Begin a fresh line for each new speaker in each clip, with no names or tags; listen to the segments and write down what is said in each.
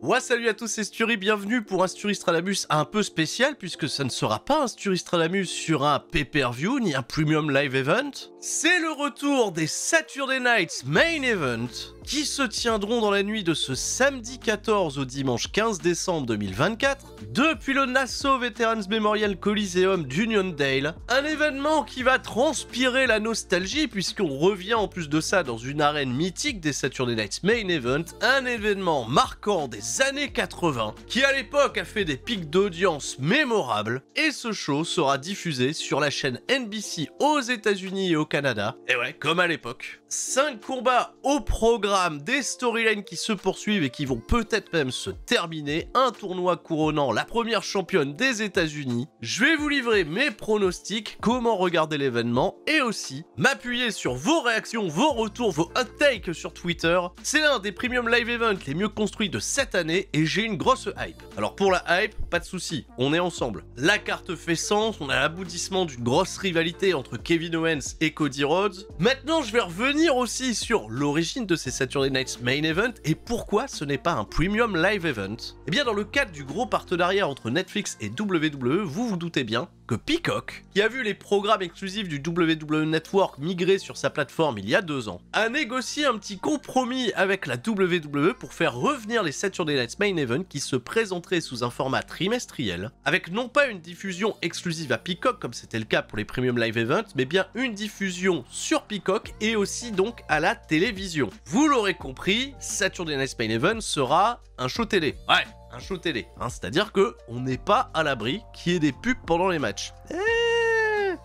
Ouais, salut à tous, c'est Sturi, bienvenue pour un Sturistradamus un peu spécial, puisque ça ne sera pas un Sturistradamus sur un pay-per-view, ni un premium live event. C'est le retour des Saturday Night Main Event, qui se tiendront dans la nuit de ce samedi 14 au dimanche 15 décembre 2024, depuis le Nassau Veterans Memorial Coliseum d'Uniondale. Un événement qui va transpirer la nostalgie, puisqu'on revient en plus de ça dans une arène mythique des Saturday Night Main Event, un événement marquant des années 80, qui à l'époque a fait des pics d'audience mémorables, et ce show sera diffusé sur la chaîne NBC aux États-Unis et au Canada, et ouais, comme à l'époque. 5 combats au programme, des storylines qui se poursuivent et qui vont peut-être même se terminer, un tournoi couronnant la première championne des États-Unis. Je vais vous livrer mes pronostics, comment regarder l'événement, et aussi m'appuyer sur vos réactions, vos retours, vos hot takes sur Twitter. C'est l'un des premium live events les mieux construits de cette année et j'ai une grosse hype. Alors pour la hype, pas de souci, on est ensemble. La carte fait sens, on a l'aboutissement d'une grosse rivalité entre Kevin Owens et Cody Rhodes. Maintenant, je vais revenir aussi sur l'origine de ces Saturday Night Main Event et pourquoi ce n'est pas un premium live event. Et bien dans le cadre du gros partenariat entre Netflix et WWE, vous vous doutez bien que Peacock, qui a vu les programmes exclusifs du WWE Network migrer sur sa plateforme il y a 2 ans, a négocié un petit compromis avec la WWE pour faire revenir les Saturday Night Main Event qui se présenteraient sous un format trimestriel, avec non pas une diffusion exclusive à Peacock comme c'était le cas pour les premium live events, mais bien une diffusion sur Peacock et aussi donc à la télévision. Vous l'aurez compris, Saturday Night Main Event sera un show télé. Ouais, un show télé, hein, c'est-à-dire que on n'est pas à l'abri qu'il y ait des pubs pendant les matchs.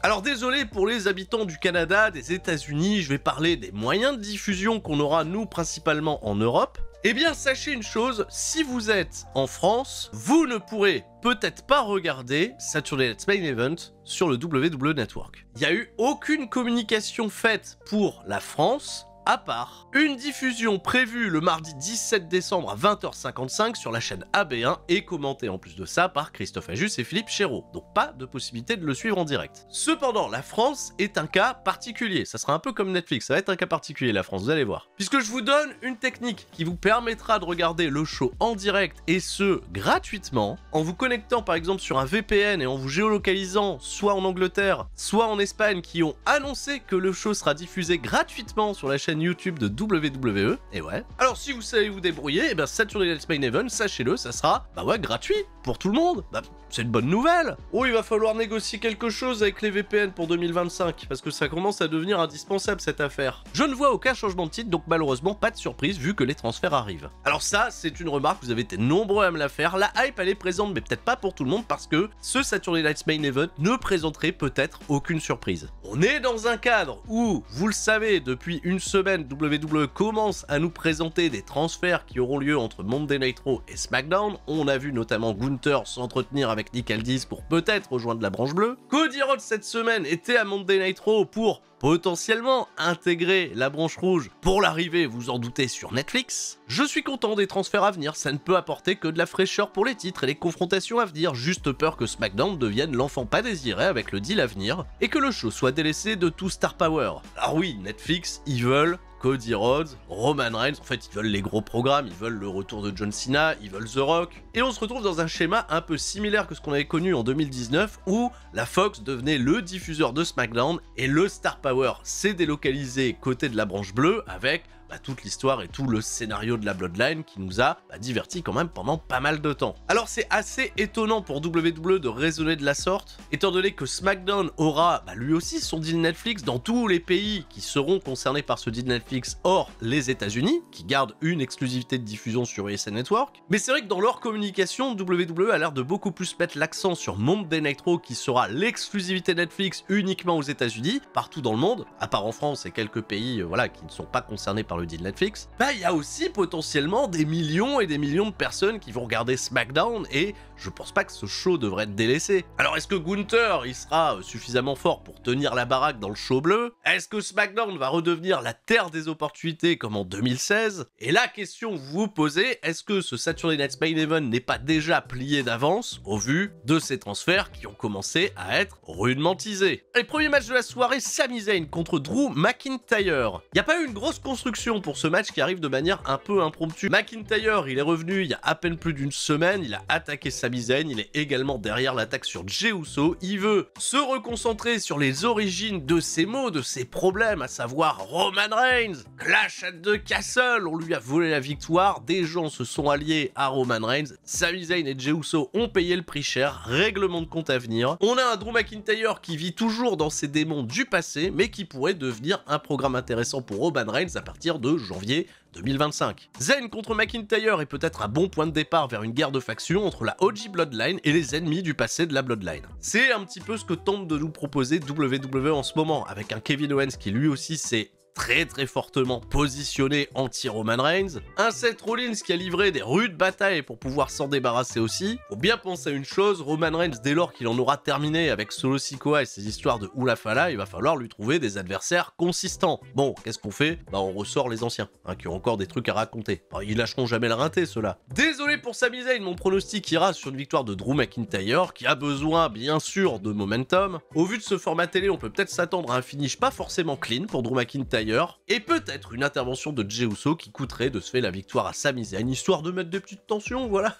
Alors désolé pour les habitants du Canada, des États-Unis, je vais parler des moyens de diffusion qu'on aura nous principalement en Europe. Eh bien sachez une chose, si vous êtes en France, vous ne pourrez peut-être pas regarder Saturday Night Main Event sur le WWE Network. Il n'y a eu aucune communication faite pour la France, à part une diffusion prévue le mardi 17 décembre à 20h55 sur la chaîne AB1 et commentée en plus de ça par Christophe Ajus et Philippe Chéreau. Donc pas de possibilité de le suivre en direct. Cependant, la France est un cas particulier. Ça sera un peu comme Netflix, ça va être un cas particulier la France, vous allez voir. Puisque je vous donne une technique qui vous permettra de regarder le show en direct et ce, gratuitement, en vous connectant par exemple sur un VPN et en vous géolocalisant soit en Angleterre, soit en Espagne qui ont annoncé que le show sera diffusé gratuitement sur la chaîne YouTube de WWE, et ouais. Alors si vous savez vous débrouiller, et bien Saturday Night Main Event, sachez-le, ça sera, bah ouais, gratuit pour tout le monde. Bah, c'est une bonne nouvelle. Oh, il va falloir négocier quelque chose avec les VPN pour 2025, parce que ça commence à devenir indispensable cette affaire. Je ne vois aucun changement de titre, donc malheureusement pas de surprise vu que les transferts arrivent. Alors ça, c'est une remarque, vous avez été nombreux à me la faire, la hype elle est présente, mais peut-être pas pour tout le monde, parce que ce Saturday Night Main Event ne présenterait peut-être aucune surprise. On est dans un cadre où, vous le savez, depuis une semaine, WWE commence à nous présenter des transferts qui auront lieu entre Monday Night Raw et SmackDown. On a vu notamment Gunther s'entretenir avec Nick Aldis pour peut-être rejoindre la branche bleue. Cody Rhodes cette semaine était à Monday Night Raw pour potentiellement intégrer la branche rouge pour l'arrivée, vous en doutez, sur Netflix. Je suis content des transferts à venir, ça ne peut apporter que de la fraîcheur pour les titres et les confrontations à venir, juste peur que SmackDown devienne l'enfant pas désiré avec le deal à venir et que le show soit délaissé de tout star power. Alors oui, Netflix, ils veulent Cody Rhodes, Roman Reigns, en fait ils veulent les gros programmes, ils veulent le retour de John Cena, ils veulent The Rock, et on se retrouve dans un schéma un peu similaire que ce qu'on avait connu en 2019 où la Fox devenait le diffuseur de SmackDown et le Star Power s'est délocalisé côté de la branche bleue avec toute l'histoire et tout le scénario de la Bloodline qui nous a divertis quand même pendant pas mal de temps. Alors c'est assez étonnant pour WWE de raisonner de la sorte, étant donné que SmackDown aura lui aussi son deal Netflix dans tous les pays qui seront concernés par ce deal Netflix, hors les États-Unis, qui gardent une exclusivité de diffusion sur ESN Network. Mais c'est vrai que dans leur communication, WWE a l'air de beaucoup plus mettre l'accent sur Monday Night Raw qui sera l'exclusivité Netflix uniquement aux États-Unis, partout dans le monde, à part en France et quelques pays qui ne sont pas concernés par le deal Netflix, il y a aussi potentiellement des millions et des millions de personnes qui vont regarder SmackDown et je pense pas que ce show devrait être délaissé. Alors est-ce que Gunther il sera suffisamment fort pour tenir la baraque dans le show bleu? Est-ce que SmackDown va redevenir la terre des opportunités comme en 2016? Et la question que vous vous posez, est-ce que ce Saturday Night Main Event n'est pas déjà plié d'avance au vu de ces transferts qui ont commencé à être rudement teasés? Les premiers matchs de la soirée, Sami Zayn contre Drew McIntyre. Il n'y a pas eu une grosse construction solution pour ce match qui arrive de manière un peu impromptue. McIntyre, il est revenu il y a à peine plus d'une semaine, il a attaqué Sami Zayn, il est également derrière l'attaque sur Jey Uso, il veut se reconcentrer sur les origines de ses maux, de ses problèmes, à savoir Roman Reigns, Clash at the Castle, on lui a volé la victoire, des gens se sont alliés à Roman Reigns, Sami Zayn et Jey Uso ont payé le prix cher, règlement de compte à venir. On a un Drew McIntyre qui vit toujours dans ses démons du passé, mais qui pourrait devenir un programme intéressant pour Roman Reigns à partir de janvier 2025. Zayn contre McIntyre est peut-être un bon point de départ vers une guerre de factions entre la OG Bloodline et les ennemis du passé de la Bloodline. C'est un petit peu ce que tente de nous proposer WWE en ce moment, avec un Kevin Owens qui lui aussi s'est très fortement positionné anti-Roman Reigns, un Seth Rollins qui a livré des rudes batailles pour pouvoir s'en débarrasser aussi. Faut bien penser à une chose, Roman Reigns, dès lors qu'il en aura terminé avec Solo Sikoa et ses histoires de Hula Fala, il va falloir lui trouver des adversaires consistants. Bon, qu'est-ce qu'on fait? Bah on ressort les anciens, qui ont encore des trucs à raconter. Bah, ils lâcheront jamais le rinté, ceux-là. Désolé pour Sami Zayn, mon pronostic ira sur une victoire de Drew McIntyre, qui a besoin, bien sûr, de momentum. Au vu de ce format télé, on peut peut-être s'attendre à un finish pas forcément clean pour Drew McIntyre, et peut-être une intervention de Jey Uso qui coûterait de se faire la victoire à Sami Zayn, histoire de mettre des petites tensions, voilà.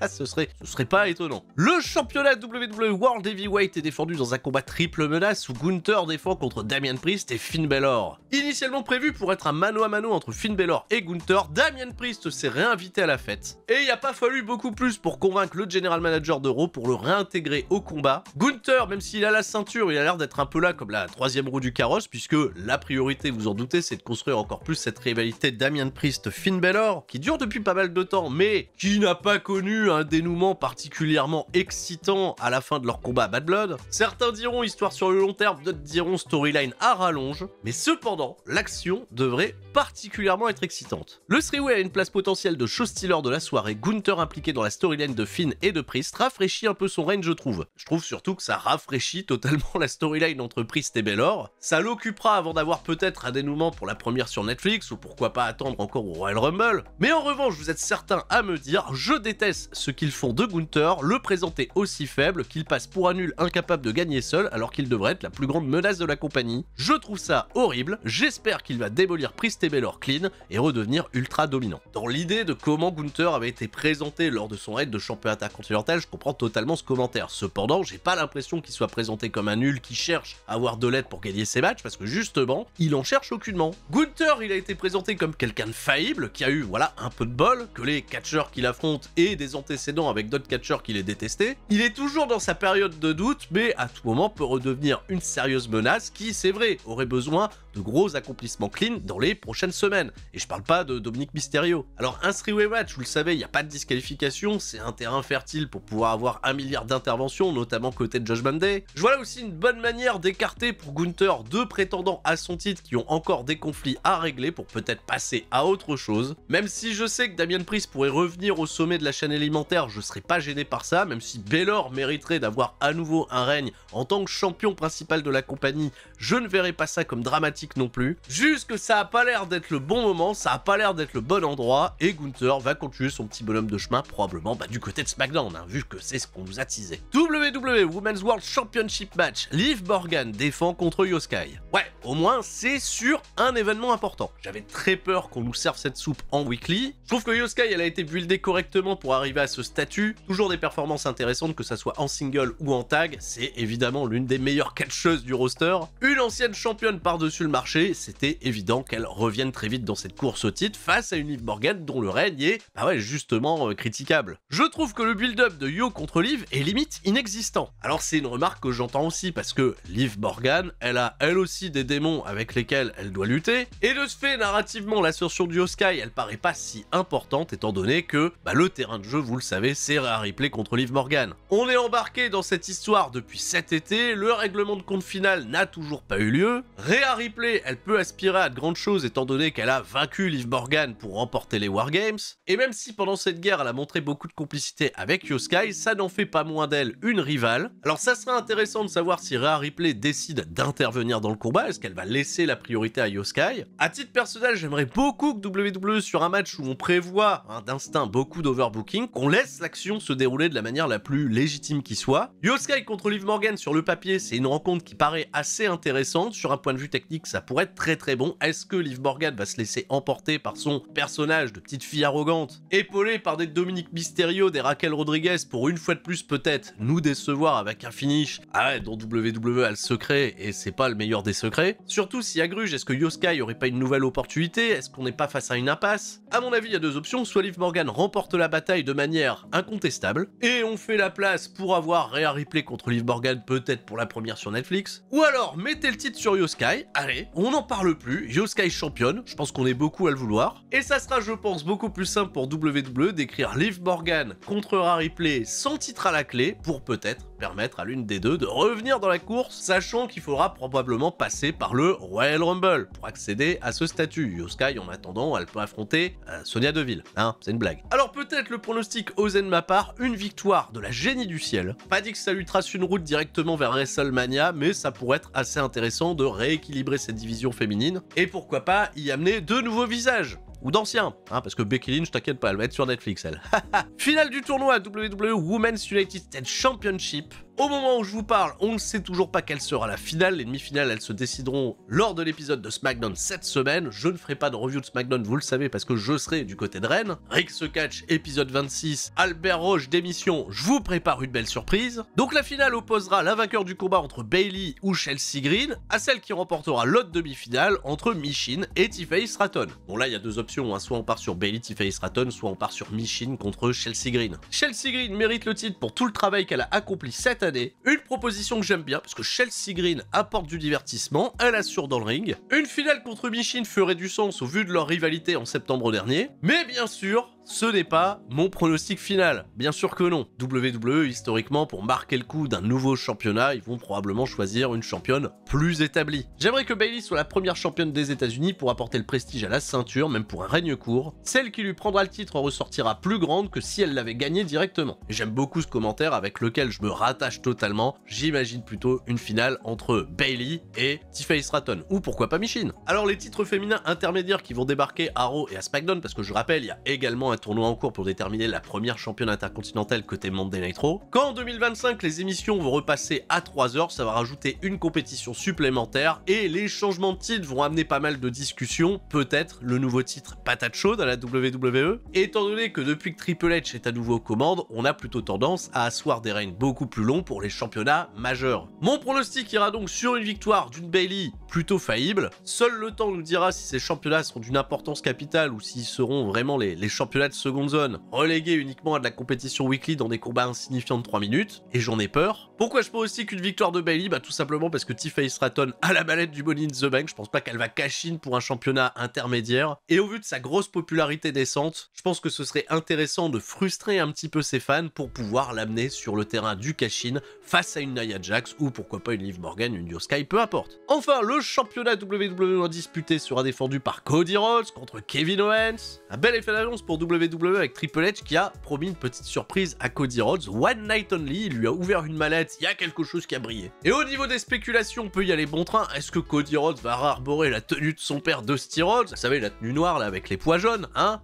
ce serait pas étonnant. Le championnat WWE World Heavyweight est défendu dans un combat triple menace où Gunther défend contre Damian Priest et Finn Balor. Initialement prévu pour être un mano à mano entre Finn Balor et Gunther, Damian Priest s'est réinvité à la fête. Et il n'y a pas fallu beaucoup plus pour convaincre le general manager de Raw pour le réintégrer au combat. Gunther, même s'il a la ceinture, il a l'air d'être un peu là comme la troisième roue du carrosse, puisque la priorité, vous en doutez, c'est de construire encore plus cette rivalité Damian Priest-Finn Balor, qui dure depuis pas mal de temps, mais qui n'a pas connu un dénouement particulièrement excitant à la fin de leur combat à Bad Blood. Certains diront histoire sur le long terme, d'autres diront storyline à rallonge, mais cependant, l'action devrait particulièrement être excitante. Le three-way a une place potentielle de show-stealer de la soirée, Gunther impliqué dans la storyline de Finn et de Priest rafraîchit un peu son range, je trouve. Je trouve surtout que ça rafraîchit totalement la storyline entre Priest et Balor. Ça l'occupera avant d'avoir peut-être un dénouement pour la première sur Netflix, ou pourquoi pas attendre encore au Royal Rumble. Mais en revanche, vous êtes certains à me dire, je déteste ce qu'ils font de Gunther, le présenter aussi faible qu'il passe pour un nul incapable de gagner seul alors qu'il devrait être la plus grande menace de la compagnie. Je trouve ça horrible, j'espère qu'il va démolir Priest et Balor clean et redevenir ultra dominant. Dans l'idée de comment Gunther avait été présenté lors de son raid de champion intercontinental, je comprends totalement ce commentaire. Cependant, j'ai pas l'impression qu'il soit présenté comme un nul qui cherche à avoir de l'aide pour gagner ses matchs, parce que justement, il en cherche aucunement. Gunther, il a été présenté comme quelqu'un de faillible, qui a eu, voilà, un peu de bol, que les catcheurs qu'il affronte et des antécédents avec d'autres catcheurs qu'il est détesté. Il est toujours dans sa période de doute, mais à tout moment peut redevenir une sérieuse menace qui, c'est vrai, aurait besoin de gros accomplissements clean dans les prochaines semaines. Et je parle pas de Dominic Mysterio. Alors un three-way match, vous le savez, il n'y a pas de disqualification, c'est un terrain fertile pour pouvoir avoir 1 milliard d'interventions, notamment côté de Judgment Day. Je vois là aussi une bonne manière d'écarter pour Gunther deux prétendants à son titre qui ont encore des conflits à régler pour peut-être passer à autre chose. Même si je sais que Damian Priest pourrait revenir au sommet de la chaîne alimentaire, je serais pas gêné par ça, même si Balor mériterait d'avoir à nouveau un règne en tant que champion principal de la compagnie, je ne verrais pas ça comme dramatique non plus. Juste que ça a pas l'air d'être le bon moment, ça a pas l'air d'être le bon endroit, et Gunther va continuer son petit bonhomme de chemin, probablement du côté de SmackDown, vu que c'est ce qu'on nous a teasé. WWE Women's World Championship Match, Liv Morgan défend contre Io Sky. Ouais, au moins c'est sur un événement important. J'avais très peur qu'on nous serve cette soupe en weekly. Je trouve que Io Sky, elle a été buildée correctement pour arriver à ce statut. Toujours des performances intéressantes, que ça soit en single ou en tag. C'est évidemment l'une des meilleures catcheuses du roster. Une ancienne championne par-dessus le marché, c'était évident qu'elle revienne très vite dans cette course au titre face à une Liv Morgan dont le règne est, justement critiquable. Je trouve que le build-up de Io contre Liv est limite inexistant. Alors c'est une remarque que j'entends aussi parce que Liv Morgan, elle a elle aussi des démons avec lesquels elle doit lutter, et de ce fait, narrativement, l'ascension du Io Sky, elle paraît pas si importante étant donné que le terrain de jeu, vous le savez, c'est Rhea Ripley contre Liv Morgan. On est embarqué dans cette histoire depuis cet été, le règlement de compte final n'a toujours pas eu lieu. Rhea Ripley, elle peut aspirer à de grandes choses étant donné qu'elle a vaincu Liv Morgan pour remporter les Wargames, et même si pendant cette guerre elle a montré beaucoup de complicité avec Io Sky, ça n'en fait pas moins d'elle une rivale. Alors ça serait intéressant de savoir si Rhea Ripley décide d'intervenir dans le combat, est-ce qu'elle va laisser la priorité à Io Sky. À titre personnel, j'aimerais beaucoup que WWE, sur un match où on prévoit d'instinct beaucoup d'overbooking, qu'on laisse l'action se dérouler de la manière la plus légitime qui soit. Io Sky contre Liv Morgan sur le papier, c'est une rencontre qui paraît assez intéressante. Sur un point de vue technique, ça pourrait être très très bon. Est-ce que Liv Morgan va se laisser emporter par son personnage de petite fille arrogante, épaulée par des Dominique Mysterio, des Raquel Rodriguez, pour une fois de plus peut-être nous décevoir avec un finish dont WWE a le secret et c'est pas le meilleur des secrets. Surtout si à Gruge, est-ce que Yoskai aurait pas une nouvelle opportunité? Est-ce qu'on n'est pas face à une impasse? À mon avis, il y a deux options, soit Liv Morgan remporte la bataille de manière incontestable, et on fait la place pour avoir Rhea Ripley contre Liv Morgan, peut-être pour la première sur Netflix, ou alors mettez le titre sur Yoskai, allez, on n'en parle plus, Yoskai championne, je pense qu'on est beaucoup à le vouloir, et ça sera je pense beaucoup plus simple pour WWE d'écrire Liv Morgan contre Rhea Ripley sans titre à la clé, pour peut-être permettre à l'une des deux de revenir dans la course, sachant qu'il faudra probablement passer par le Royal Rumble pour accéder à ce statut. Yoskai, en attendant, elle peut affronter Sonya Deville, hein, c'est une blague. Alors peut-être le pronostic osé de ma part, une victoire de la génie du ciel. Pas dit que ça lui trace une route directement vers WrestleMania, mais ça pourrait être assez intéressant de rééquilibrer cette division féminine, et pourquoi pas y amener de nouveaux visages. Ou d'anciens, hein, parce que Becky Lynch, t'inquiète pas, elle va être sur Netflix, elle. Finale du tournoi WWE Women's United States Championship. Au moment où je vous parle, on ne sait toujours pas quelle sera la finale. Les demi-finales, elles se décideront lors de l'épisode de SmackDown cette semaine. Je ne ferai pas de review de SmackDown, vous le savez, parce que je serai du côté de Rennes. Rick se catch, épisode 26. Albert Roche, démission. Je vous prépare une belle surprise. Donc la finale opposera la vainqueur du combat entre Bayley ou Chelsea Green à celle qui remportera l'autre demi-finale entre Michin et Tiffany Stratton. Bon là, il y a deux options, hein. Soit on part sur Bayley, Tiffany Stratton, soit on part sur Michin contre Chelsea Green. Chelsea Green mérite le titre pour tout le travail qu'elle a accompli cette année. Une proposition que j'aime bien, parce que Chelsea Green apporte du divertissement, elle assure dans le ring. Une finale contre Michin ferait du sens au vu de leur rivalité en septembre dernier. Mais bien sûr, ce n'est pas mon pronostic final. Bien sûr que non. WWE, historiquement, pour marquer le coup d'un nouveau championnat, ils vont probablement choisir une championne plus établie. J'aimerais que Bayley soit la première championne des États-Unis pour apporter le prestige à la ceinture, même pour un règne court. Celle qui lui prendra le titre en ressortira plus grande que si elle l'avait gagné directement. Et j'aime beaucoup ce commentaire avec lequel je me rattache totalement. J'imagine plutôt une finale entre Bayley et Tiffany Stratton, ou pourquoi pas Michin. Alors les titres féminins intermédiaires qui vont débarquer à Raw et à SmackDown, parce que je rappelle, il y a également un tournoi en cours pour déterminer la première championne intercontinentale côté Monday Night Raw. Quand en 2025 les émissions vont repasser à 3h, ça va rajouter une compétition supplémentaire et les changements de titre vont amener pas mal de discussions, peut-être le nouveau titre patate chaude à la WWE. Et étant donné que depuis que Triple H est à nouveau aux commandes, on a plutôt tendance à asseoir des règnes beaucoup plus longs pour les championnat majeur. Mon pronostic ira donc sur une victoire d'une Bayley plutôt faillible. Seul le temps nous dira si ces championnats seront d'une importance capitale ou s'ils seront vraiment les championnats de seconde zone, relégués uniquement à de la compétition weekly dans des combats insignifiants de 3 minutes, et j'en ai peur. Pourquoi je pronostique une victoire de Bayley? Bah tout simplement parce que Tiffany Stratton a la mallette du Money in the Bank, je pense pas qu'elle va cash in pour un championnat intermédiaire, et au vu de sa grosse popularité descente, je pense que ce serait intéressant de frustrer un petit peu ses fans pour pouvoir l'amener sur le terrain du cash-in face à une Nia Jax ou pourquoi pas une Liv Morgan, une Yoskai, peu importe. Enfin, le championnat WWE disputé sera défendu par Cody Rhodes contre Kevin Owens. Un bel effet d'annonce pour WWE avec Triple H qui a promis une petite surprise à Cody Rhodes. One night only, il lui a ouvert une mallette, il y a quelque chose qui a brillé. Et au niveau des spéculations, on peut y aller bon train. Est-ce que Cody Rhodes va arborer la tenue de son père Dusty Rhodes? Vous savez, la tenue noire là avec les pois jaunes, hein,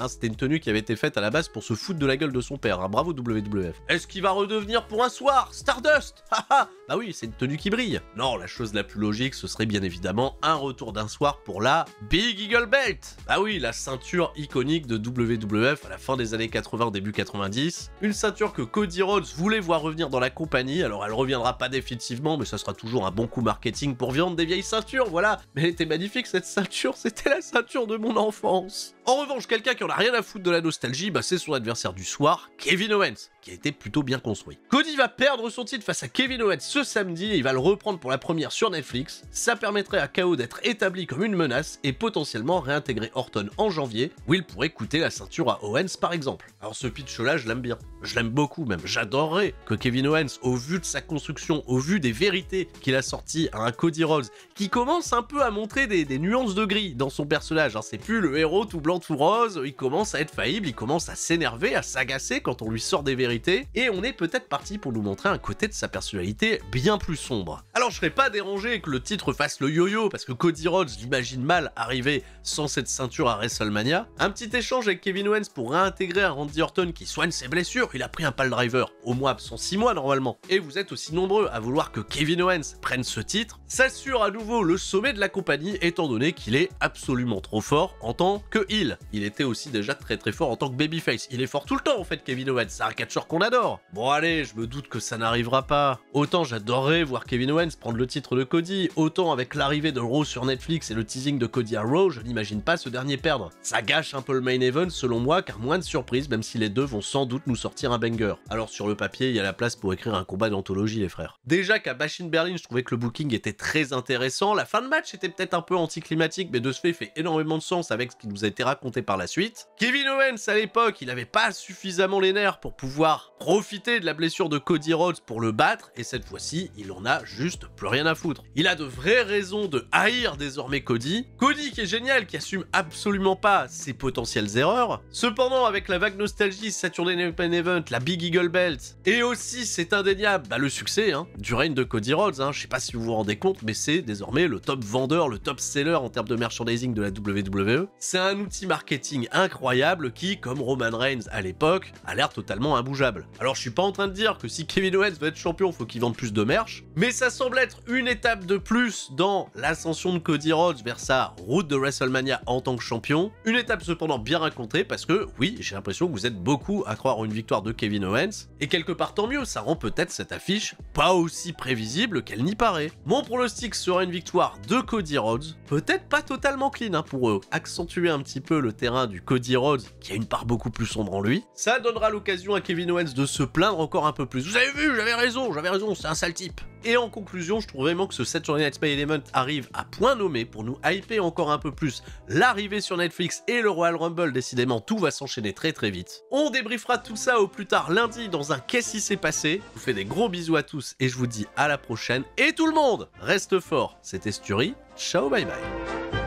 c'était une tenue qui avait été faite à la base pour se foutre de la gueule de son père, hein. Bravo WWF. Est-ce qu'il va redevenir pour un soir Stardust? Bah oui, c'est une tenue qui brille. Non, la chose la plus logique, ce serait bien évidemment un retour d'un soir pour la Big Eagle Belt. Bah oui, la ceinture iconique de WWF à la fin des années 80, début 90. Une ceinture que Cody Rhodes voulait voir revenir dans la compagnie. Alors elle reviendra pas définitivement, mais ça sera toujours un bon coup marketing pour vendre des vieilles ceintures, voilà. Mais elle était magnifique cette ceinture, c'était la ceinture de mon enfance. En revanche, quelqu'un qui en a rien à foutre de la nostalgie, bah c'est son adversaire du soir, Kevin Owens, qui a été plutôt bien construit. Cody va perdre son titre face à Kevin Owens ce samedi et il va le reprendre pour la première sur Netflix. Ça permettrait à KO d'être établi comme une menace et potentiellement réintégrer Orton en janvier, où il pourrait coûter la ceinture à Owens par exemple. Alors ce pitch-là, je l'aime bien. Je l'aime beaucoup même. J'adorerais que Kevin Owens, au vu de sa construction, au vu des vérités qu'il a sorties à un Cody Rhodes, qui commence un peu à montrer des nuances de gris dans son personnage. Hein. C'est plus le héros tout blanc tout rose, il commence à être faillible, il commence à s'énerver, à s'agacer quand on lui sort des vérités, et on est peut-être parti pour nous montrer un côté de sa personnalité bien plus sombre. Alors je serais pas dérangé que le le titre fasse le yo-yo, parce que Cody Rhodes, je l'imagine mal arriver sans cette ceinture à WrestleMania. Un petit échange avec Kevin Owens pour réintégrer un Randy Orton qui soigne ses blessures. Il a pris un pile driver, au moins absent 6 mois normalement. Et vous êtes aussi nombreux à vouloir que Kevin Owens prenne ce titre. S'assure à nouveau le sommet de la compagnie, étant donné qu'il est absolument trop fort en tant que heel. Il était aussi déjà très fort en tant que babyface. Il est fort tout le temps en fait, Kevin Owens. C'est un catcheur qu'on adore. Bon allez, je me doute que ça n'arrivera pas. Autant j'adorerais voir Kevin Owens prendre le titre de Cody, autant avec l'arrivée de Raw sur Netflix et le teasing de Cody à Raw, je n'imagine pas ce dernier perdre. Ça gâche un peu le main event selon moi, car moins de surprises, même si les deux vont sans doute nous sortir un banger. Alors sur le papier, il y a la place pour écrire un combat d'anthologie les frères. Déjà qu'à Bash in Berlin, je trouvais que le booking était très intéressant, la fin de match était peut-être un peu anticlimatique, mais de ce fait énormément de sens avec ce qui nous a été raconté par la suite. Kevin Owens à l'époque, il avait pas suffisamment les nerfs pour pouvoir profiter de la blessure de Cody Rhodes pour le battre, et cette fois-ci, il en a juste plus rien à foutre. Il a de vraies raisons de haïr désormais Cody. Cody qui est génial, qui assume absolument pas ses potentielles erreurs. Cependant, avec la vague nostalgie Saturday Night Main Event, la Big Eagle Belt, et aussi c'est indéniable, le succès du règne de Cody Rhodes, je sais pas si vous vous rendez compte, mais c'est désormais le top vendeur, le top seller en termes de merchandising de la WWE. C'est un outil marketing incroyable qui, comme Roman Reigns à l'époque, a l'air totalement imbougeable. Alors je suis pas en train de dire que si Kevin Owens veut être champion, faut qu'il vende plus de merch, mais ça semble être une étape de plus dans l'ascension de Cody Rhodes vers sa route de WrestleMania en tant que champion. Une étape cependant bien racontée parce que, oui, j'ai l'impression que vous êtes beaucoup à croire en une victoire de Kevin Owens, et quelque part tant mieux, ça rend peut-être cette affiche pas aussi prévisible qu'elle n'y paraît. Mon pronostic sera une victoire de Cody Rhodes, peut-être pas totalement clean pour accentuer un petit peu le terrain du Cody Rhodes qui a une part beaucoup plus sombre en lui. Ça donnera l'occasion à Kevin Owens de se plaindre encore un peu plus. Vous avez vu, j'avais raison, c'est un sale type. Et en conclusion, je trouve vraiment que ce Saturday Night Main Event arrive à point nommé pour nous hyper encore un peu plus l'arrivée sur Netflix et le Royal Rumble. Décidément, tout va s'enchaîner très vite. On débriefera tout ça au plus tard lundi dans un Qu'est-ce qui s'est passé. Je vous fais des gros bisous à tous et je vous dis à la prochaine. Et tout le monde, reste fort. C'était Sturi. Ciao, bye bye.